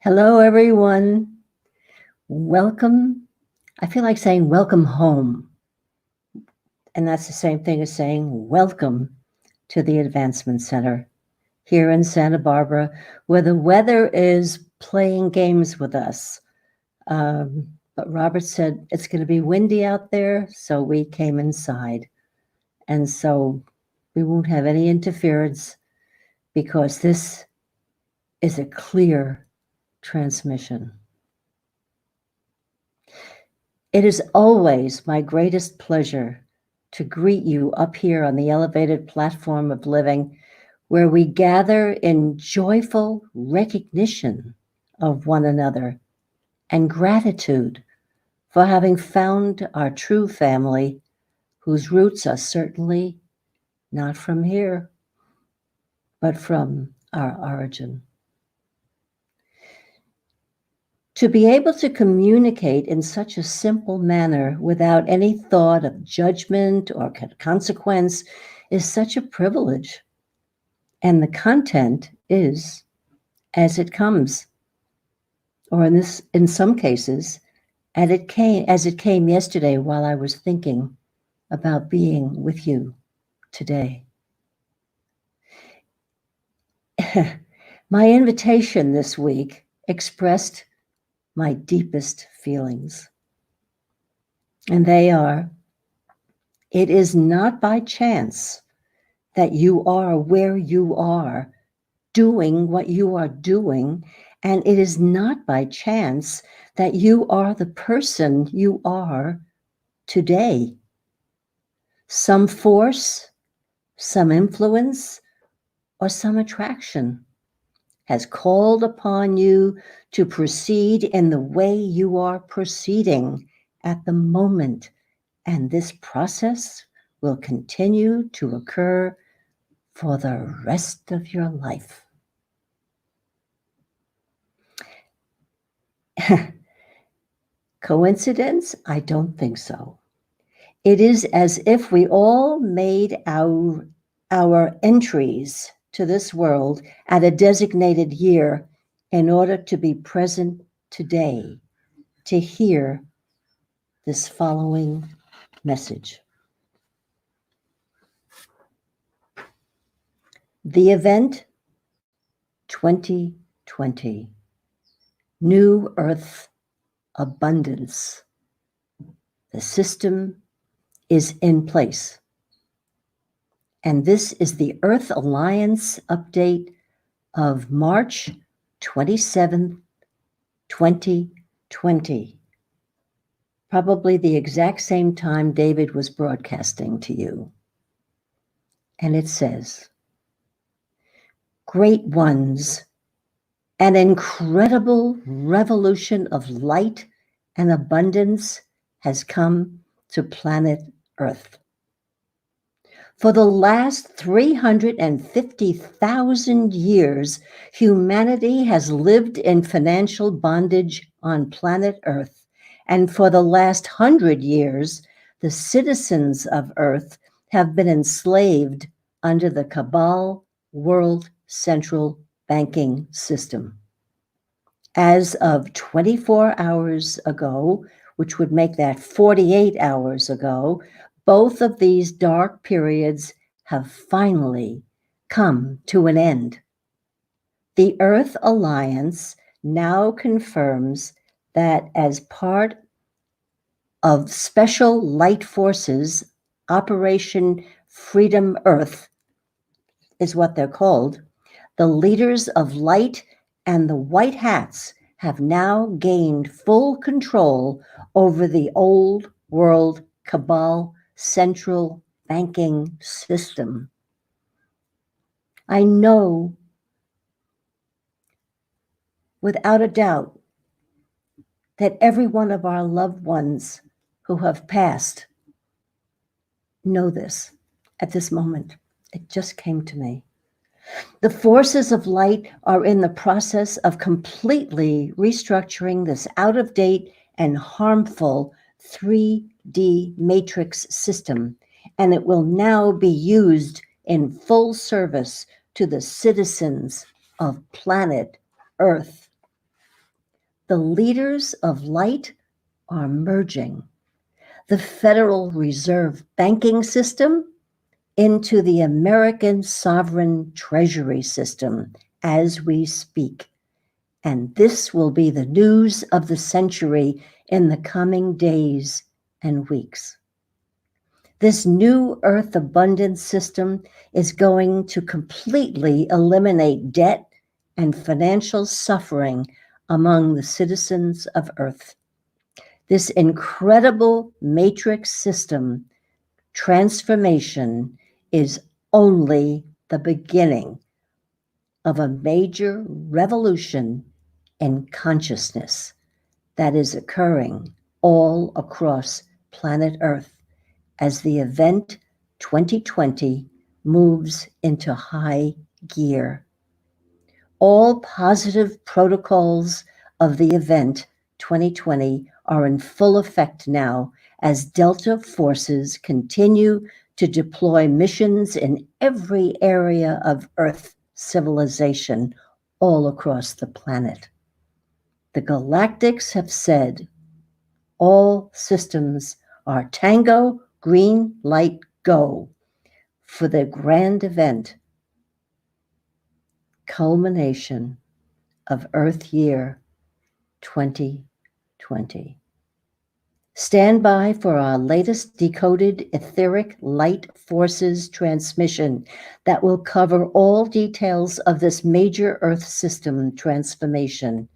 Hello, everyone. Welcome. I feel like saying welcome home. And that's the same thing as saying welcome to the Advancement Center here in Santa Barbara, where the weather is playing games with us. But Robert said it's going to be windy out there, so we came inside. And so we won't have any interference because this is a clear transmission. It is always my greatest pleasure to greet you up here on the elevated platform of living, where we gather in joyful recognition of one another and gratitude for having found our true family, whose roots are certainly not from here, but from our origin. To be able to communicate in such a simple manner without any thought of judgment or consequence is such a privilege. And the content is as it comes, or in some cases, as it came yesterday while I was thinking about being with you today. My invitation this week expressed my deepest feelings. And they are, it is not by chance that you are where you are, doing what you are doing, and it is not by chance that you are the person you are today. Some force, some influence, or some attraction has called upon you to proceed in the way you are proceeding at the moment, and this process will continue to occur for the rest of your life. Coincidence? I don't think so. It is as if we all made our entries to this world at a designated year in order to be present today to hear this following message. The event 2020, New Earth Abundance. The system is in place. And this is the Earth Alliance update of March 27th, 2020. Probably the exact same time David was broadcasting to you. And it says, great ones, an incredible revolution of light and abundance has come to planet Earth. For the last 350,000 years, humanity has lived in financial bondage on planet Earth. And for the last 100 years, the citizens of Earth have been enslaved under the Cabal World Central Banking System. As of 24 hours ago, which would make that 48 hours ago, both of these dark periods have finally come to an end. The Earth Alliance now confirms that as part of Special Light Forces Operation Freedom Earth is what they're called, the leaders of light and the white hats have now gained full control over the old world cabal central banking system. I know without a doubt that every one of our loved ones who have passed know this at this moment. It just came to me. The forces of light are in the process of completely restructuring this out-of-date and harmful 3D matrix system, and it will now be used in full service to the citizens of planet Earth. The leaders of light are merging the Federal Reserve banking system into the American sovereign treasury system as we speak. And this will be the news of the century in the coming days and weeks. This new Earth abundance system is going to completely eliminate debt and financial suffering among the citizens of Earth. This incredible matrix system transformation is only the beginning of a major revolution in consciousness that is occurring all across planet Earth as the event 2020 moves into high gear. All positive protocols of the event 2020 are in full effect now as Delta forces continue to deploy missions in every area of Earth civilization all across the planet. The Galactics have said all systems are tango, green light, go for the grand event culmination of Earth Year 2020. Stand by for our latest decoded etheric light forces transmission that will cover all details of this major Earth system transformation.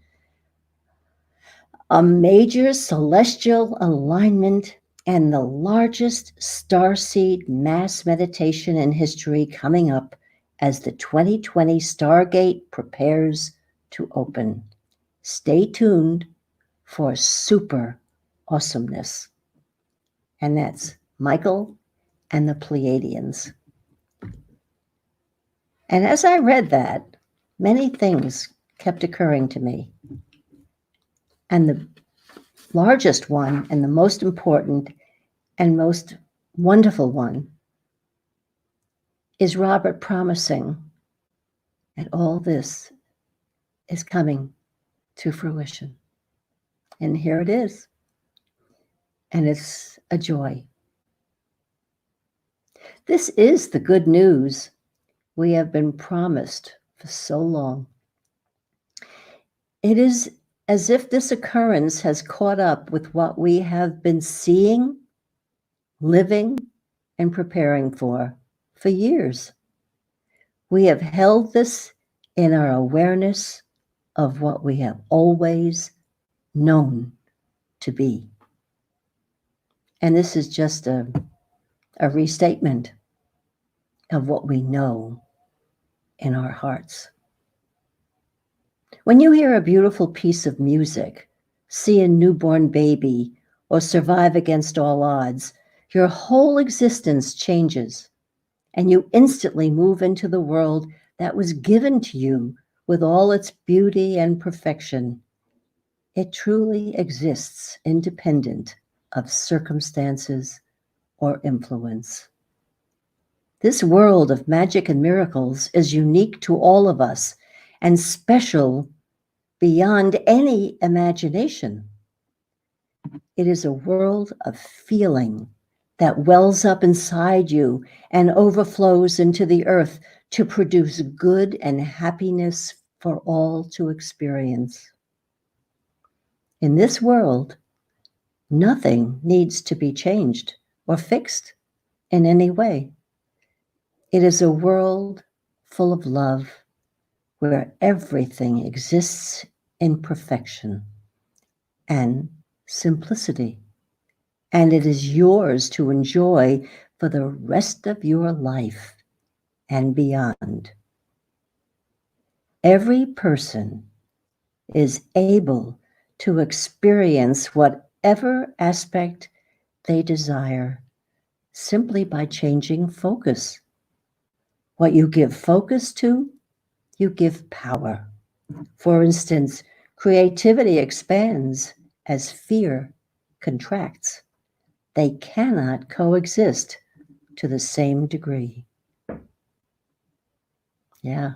A major celestial alignment and the largest starseed mass meditation in history coming up as the 2020 Stargate prepares to open. Stay tuned for super awesomeness. And that's Michael and the Pleiadians. And as I read that, many things kept occurring to me. And the largest one and the most important and most wonderful one is Robert promising that all this is coming to fruition. And here it is. And it's a joy. This is the good news we have been promised for so long. It is as if this occurrence has caught up with what we have been seeing, living, and preparing for years. We have held this in our awareness of what we have always known to be. And this is just a restatement of what we know in our hearts. When you hear a beautiful piece of music, see a newborn baby, or survive against all odds, your whole existence changes, and you instantly move into the world that was given to you with all its beauty and perfection. It truly exists independent of circumstances or influence. This world of magic and miracles is unique to all of us and special beyond any imagination. It is a world of feeling that wells up inside you and overflows into the earth to produce good and happiness for all to experience. In this world, nothing needs to be changed or fixed in any way. It is a world full of love where everything exists in perfection and simplicity, and it is yours to enjoy for the rest of your life and beyond. Every person is able to experience whatever aspect they desire simply by changing focus. What you give focus to, you give power. For instance, creativity expands as fear contracts. They cannot coexist to the same degree. Yeah.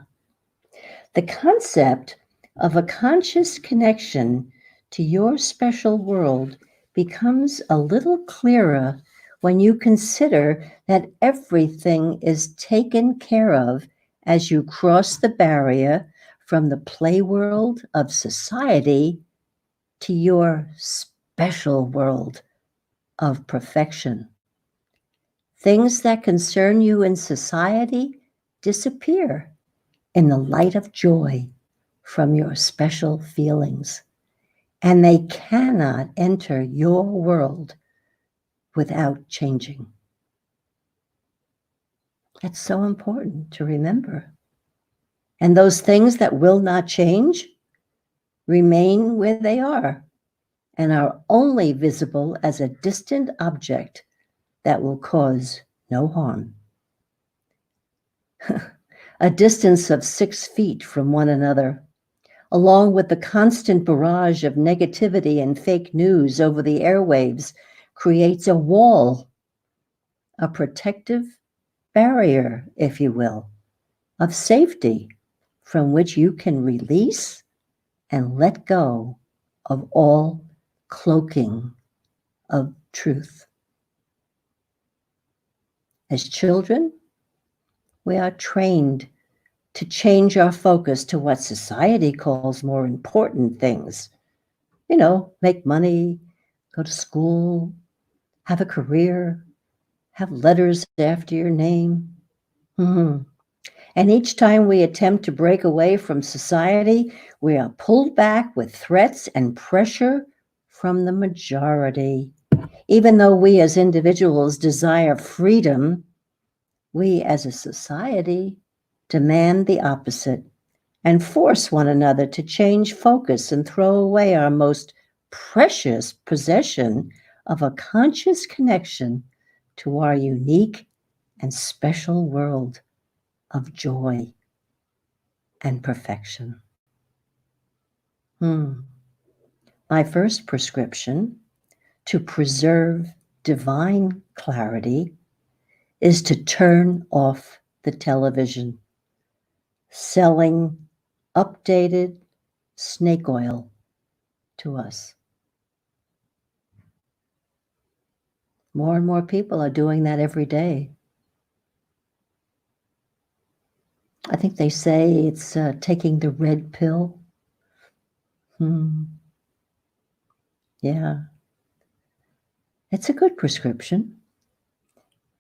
The concept of a conscious connection to your special world becomes a little clearer when you consider that everything is taken care of as you cross the barrier from the play world of society to your special world of perfection. Things that concern you in society disappear in the light of joy from your special feelings, and they cannot enter your world without changing. That's so important to remember. And those things that will not change remain where they are and are only visible as a distant object that will cause no harm. A distance of 6 feet from one another, along with the constant barrage of negativity and fake news over the airwaves, creates a wall, a protective barrier, if you will, of safety from which you can release and let go of all cloaking of truth. As children, we are trained to change our focus to what society calls more important things. You know, make money, go to school, have a career, have letters after your name. Mm-hmm. And each time we attempt to break away from society, we are pulled back with threats and pressure from the majority. Even though we as individuals desire freedom, we as a society demand the opposite and force one another to change focus and throw away our most precious possession of a conscious connection to our unique and special world of joy and perfection. My first prescription to preserve divine clarity is to turn off the television, selling updated snake oil to us. More and more people are doing that every day. I think they say it's taking the red pill. Yeah. It's a good prescription.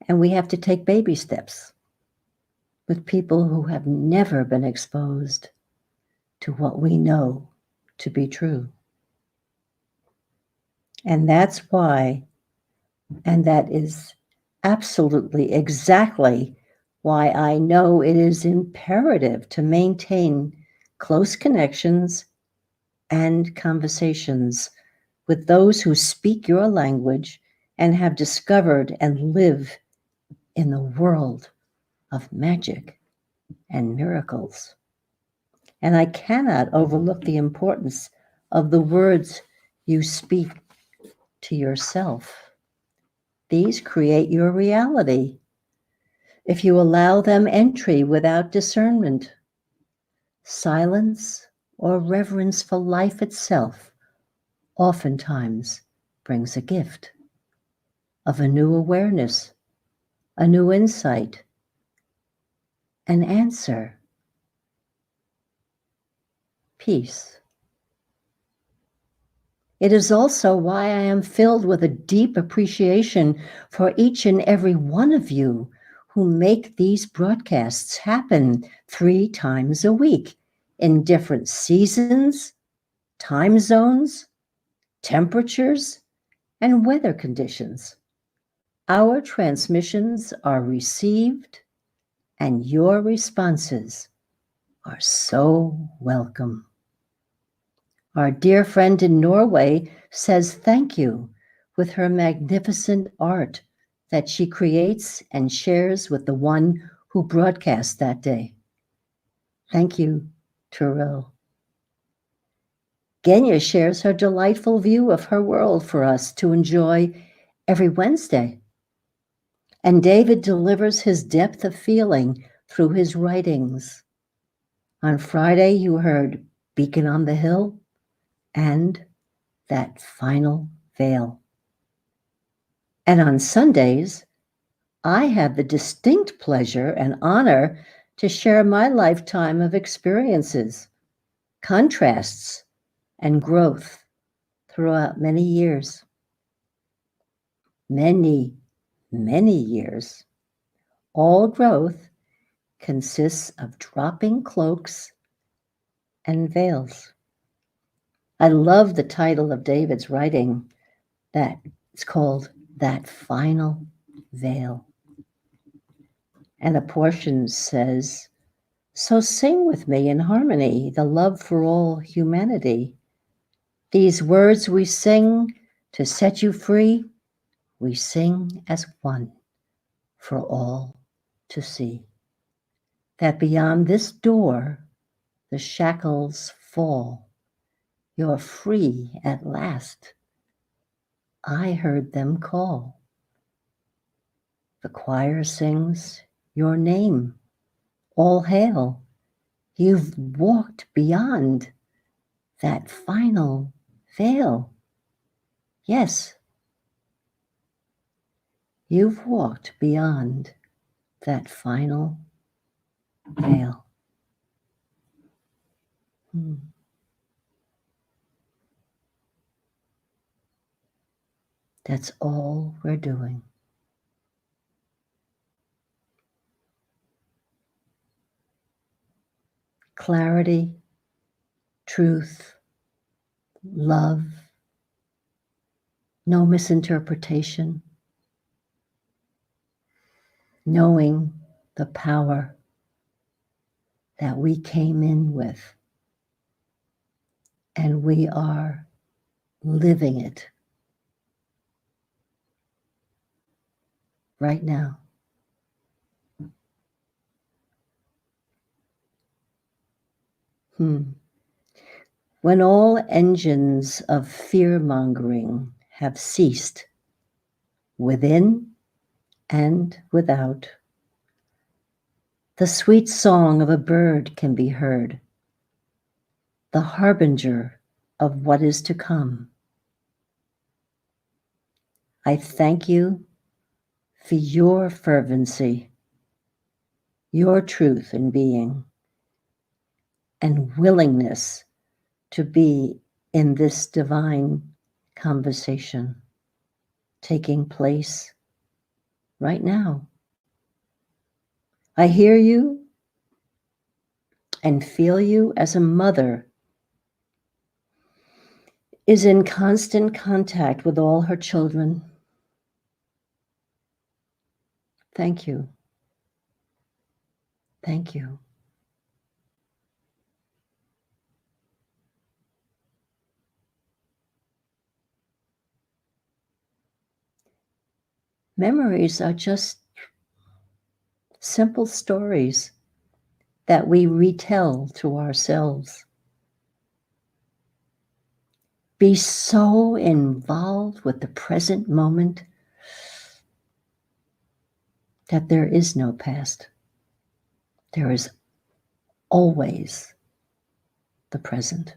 And we have to take baby steps with people who have never been exposed to what we know to be true. And that's why, and that is absolutely exactly why I know it is imperative to maintain close connections and conversations with those who speak your language and have discovered and live in the world of magic and miracles. And I cannot overlook the importance of the words you speak to yourself. These create your reality if you allow them entry without discernment. Silence or reverence for life itself oftentimes brings a gift of a new awareness, a new insight, an answer, peace. It is also why I am filled with a deep appreciation for each and every one of you who make these broadcasts happen 3 times a week in different seasons, time zones, temperatures, and weather conditions. Our transmissions are received, and your responses are so welcome. Our dear friend in Norway says thank you with her magnificent art that she creates and shares with the one who broadcast that day. Thank you, Turel. Genya shares her delightful view of her world for us to enjoy every Wednesday. And David delivers his depth of feeling through his writings. On Friday, you heard Beacon on the Hill and that final veil. And on Sundays, I have the distinct pleasure and honor to share my lifetime of experiences, contrasts, and growth throughout many years. Many, many years. All growth consists of dropping cloaks and veils. I love the title of David's writing that it's called That Final Veil. And a portion says, so sing with me in harmony the love for all humanity. These words we sing to set you free, we sing as one for all to see. That beyond this door the shackles fall. You're free at last. I heard them call. The choir sings your name. All hail. You've walked beyond that final veil. Yes, you've walked beyond that final veil. That's all we're doing. Clarity, truth, love, no misinterpretation, knowing the power that we came in with, and we are living it right now. When all engines of fear-mongering have ceased, within and without, the sweet song of a bird can be heard, the harbinger of what is to come. I thank you for your fervency, your truth in being, and willingness to be in this divine conversation taking place right now. I hear you and feel you as a mother is in constant contact with all her children. Thank you. Thank you. Memories are just simple stories that we retell to ourselves. Be so involved with the present moment that there is no past. There is always the present.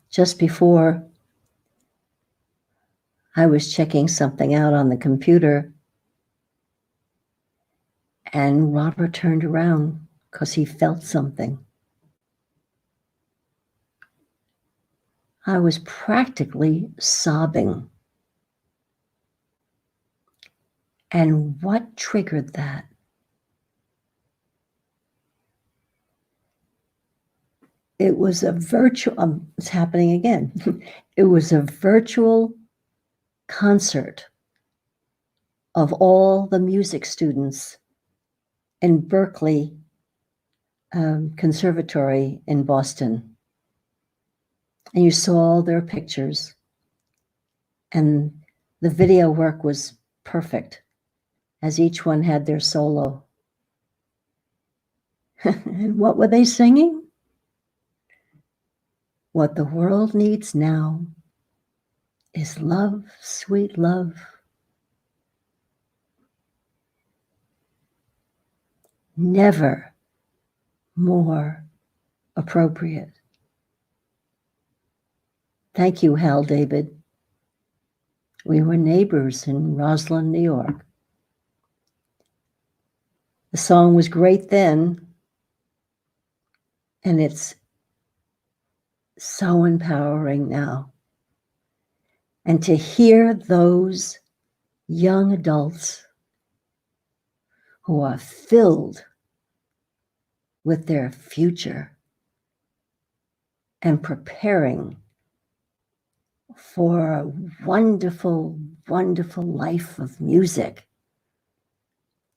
Just before I was checking something out on the computer, and Robert turned around because he felt something. I was practically sobbing. And what triggered that? It was a virtual, it's happening again. It was a virtual concert of all the music students in Berkeley Conservatory in Boston. And you saw all their pictures. And the video work was perfect, as each one had their solo. And what were they singing? What the world needs now is love, sweet love. Never more appropriate. Thank you, Hal David. We were neighbors in Roslyn, New York. The song was great then, and it's so empowering now. And to hear those young adults who are filled with their future and preparing for a wonderful, wonderful life of music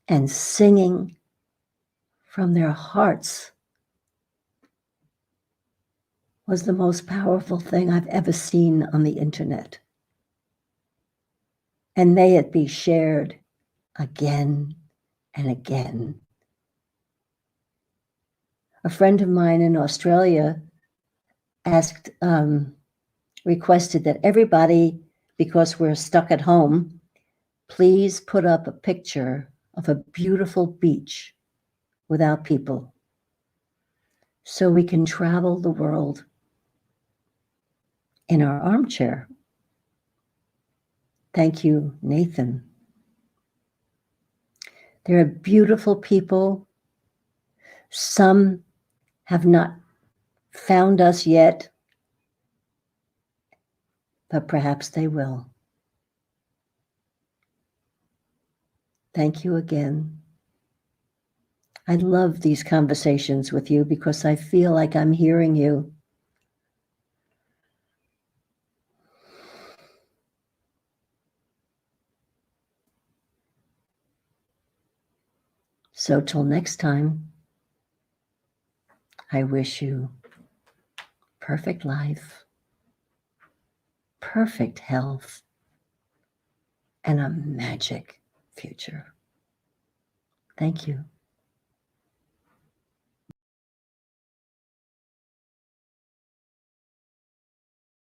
and singing from their hearts was the most powerful thing I've ever seen on the internet. And may it be shared again and again. A friend of mine in Australia requested that everybody, because we're stuck at home, please put up a picture of a beautiful beach without people so we can travel the world in our armchair. Thank you, Nathan. There are beautiful people. Some have not found us yet, but perhaps they will. Thank you again. I love these conversations with you because I feel like I'm hearing you. So till next time, I wish you perfect life, perfect health, and a magic future. Thank you.